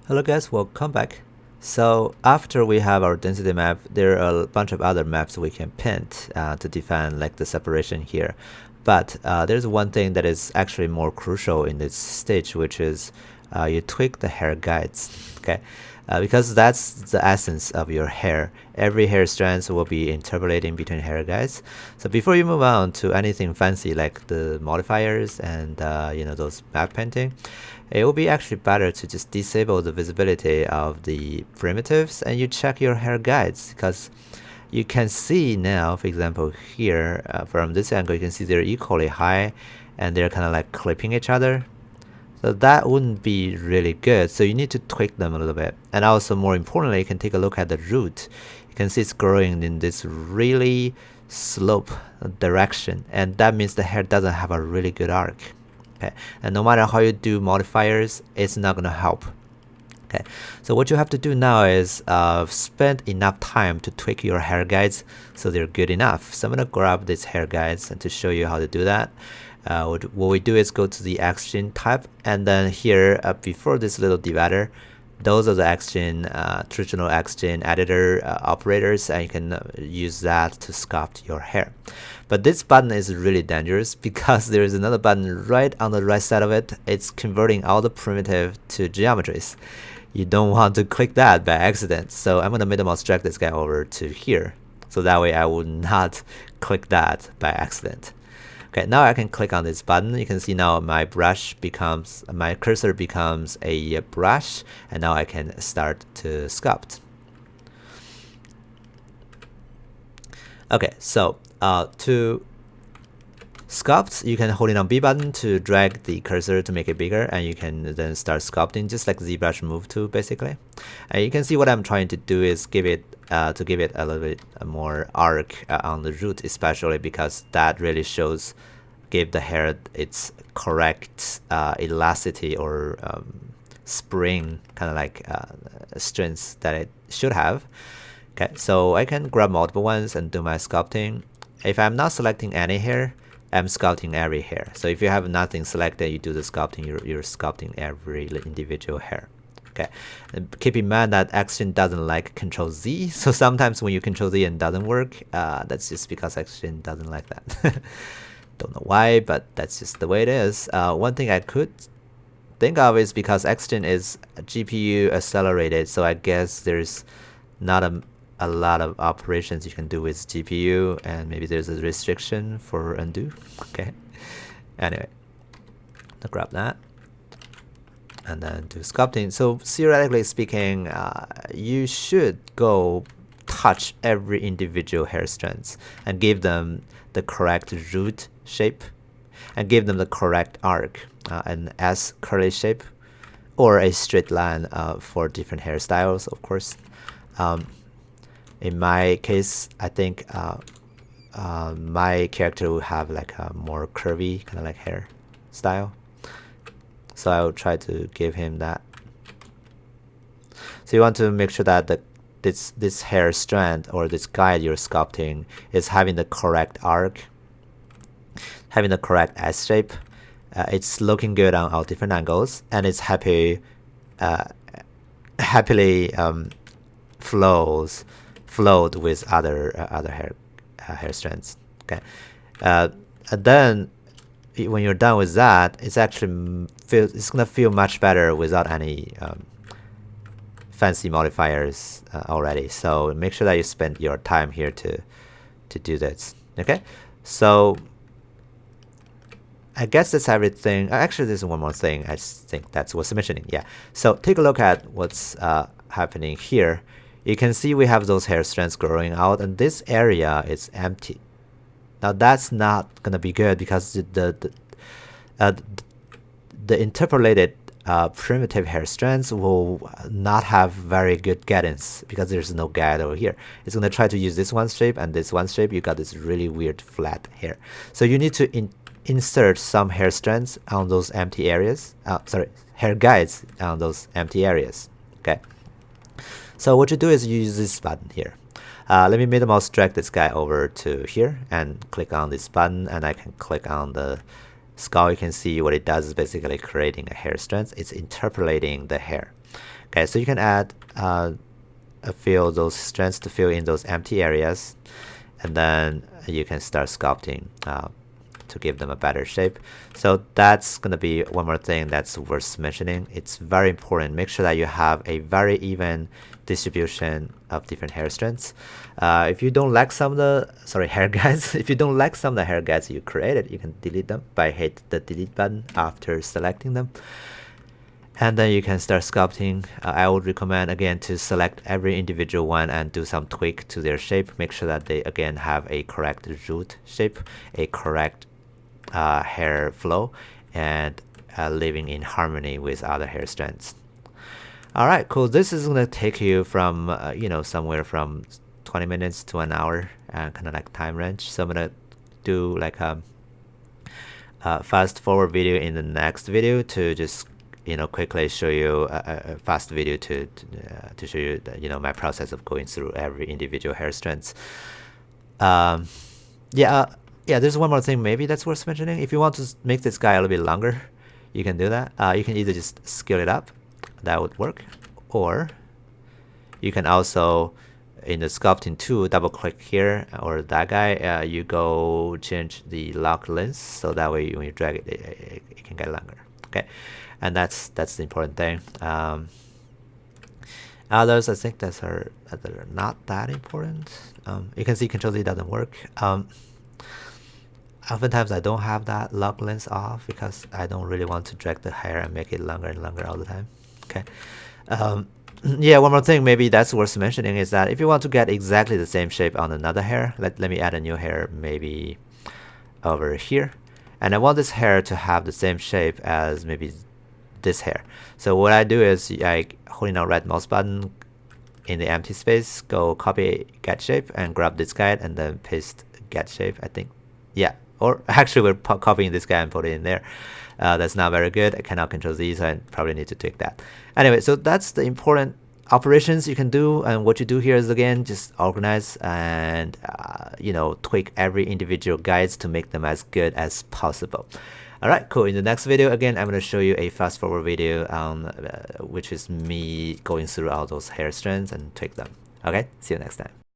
Hello guys, welcome back. So after we have our density map, there are a bunch of other maps we can paint to define like the separation here. But there's one thing that is actually more crucial in this stage, which is you tweak the hair guides, okay? Because that's the essence of your hair. Every hair strands will be interpolating between hair guides. So before you move on to anything fancy like the modifiers and those map painting, it will be actually better to just disable the visibility of the primitives and you check your hair guides, because you can see now, for example, here from this angle, you can see they're equally high and they're kind of like clipping each other. So that wouldn't be really good. So you need to tweak them a little bit. And also, more importantly, you can take a look at the root. You can see it's growing in this really slope direction, and that means the hair doesn't have a really good arc. Okay, and no matter how you do modifiers, it's not gonna help. Okay, so what you have to do now is spend enough time to tweak your hair guides so they're good enough. So I'm gonna grab these hair guides and to show you how to do that. What we do is go to the Xgen tab, and then here before this little divider, those are the Xgen, traditional Xgen editor operators, and you can use that to sculpt your hair. But this button is really dangerous because there is another button right on the right side of it. It's converting all the primitive to geometries. You don't want to click that by accident. So I'm going to middle mouse drag this guy over to here. So that way I would not click that by accident. Okay, now I can click on this button. You can see now my cursor becomes a brush, and now I can start to sculpt. Okay, so to sculpt, you can hold it on B button to drag the cursor to make it bigger, and you can then start sculpting just like ZBrush move tool basically. And you can see what I'm trying to do is give it a little bit more arc on the root, especially because that really give the hair its correct elasticity or spring kind of like strength that it should have. Okay, so I can grab multiple ones and do my sculpting. If I'm not selecting any hair, I'm sculpting every hair. So if you have nothing selected, you do the sculpting, you're sculpting every individual hair. Okay, and keep in mind that Xgen doesn't like Control Z, so sometimes when you Control Z and it doesn't work, that's just because Xgen doesn't like that. Don't know why, but that's just the way it is. One thing I could think of is because Xgen is GPU accelerated, so I guess there's not a lot of operations you can do with GPU, and maybe there's a restriction for undo. Okay, anyway, I'll grab that and then do sculpting. So theoretically speaking, you should go touch every individual hair strands and give them the correct root shape and give them the correct arc, an S curly shape or a straight line for different hairstyles, of course. In my case, I think my character will have like a more curvy kind of like hair style, so I will try to give him that. So you want to make sure that this hair strand or this guide you're sculpting is having the correct arc, having the correct S shape. It's looking good on all different angles, and it's happily flowed with other hair strands. Okay, and then when you're done with that, it's gonna feel much better without any fancy modifiers already. So make sure that you spend your time here to do this. Okay, so I guess that's everything. Actually, there's one more thing I think that's worth mentioning. Yeah, so take a look at what's happening here. You can see we have those hair strands growing out, and this area is empty. Now that's not gonna be good because the interpolated primitive hair strands will not have very good guidance because there's no guide over here. It's gonna try to use this one shape and this one shape. You got this really weird flat hair. So you need to insert some hair strands on those empty areas. Hair guides on those empty areas. Okay. So what you do is you use this button here. Let me middle mouse drag this guy over to here and click on this button, and I can click on the skull. You can see what it does is basically creating a hair strand. It's interpolating the hair. Okay, so you can add a few of those strands to fill in those empty areas, and then you can start sculpting to give them a better shape. So that's gonna be one more thing that's worth mentioning. It's very important. Make sure that you have a very even distribution of different hair strands. If you don't like some of the hair guides, if you don't like some of the hair guides you created, you can delete them by hit the delete button after selecting them. And then you can start sculpting. I would recommend again to select every individual one and do some tweak to their shape. Make sure that they again have a correct root shape, a correct hair flow, and living in harmony with other hair strands. All right, cool. This is gonna take you from somewhere from 20 minutes to an hour, kind of like time range. So I'm gonna do like a fast forward video in the next video to just quickly show you a fast video to show you my process of going through every individual hair strands. Yeah, there's one more thing maybe that's worth mentioning. If you want to make this guy a little bit longer, you can do that. You can either just scale it up, that would work, or you can also in the sculpting tool double click here or that guy, you go change the lock length, so that way when you drag it, it can get longer. Okay, and that's the important thing. Others I think that are not that important. You can see Control Z doesn't work. Oftentimes I don't have that lock length off because I don't really want to drag the hair and make it longer and longer all the time. Okay. Yeah, one more thing maybe that's worth mentioning is that if you want to get exactly the same shape on another hair, let me add a new hair maybe over here, and I want this hair to have the same shape as maybe this hair. So what I do is I holding down right mouse button in the empty space, go copy get shape and grab this guy and then paste get shape, I think. Yeah, or actually we're copying this guy and put it in there. That's not very good. I cannot Control Z, so I probably need to tweak that. Anyway, so that's the important operations you can do, and what you do here is again just organize and tweak every individual guides to make them as good as possible. All right, cool. In the next video, again, I'm going to show you a fast forward video which is me going through all those hair strands and tweak them. Okay, see you next time.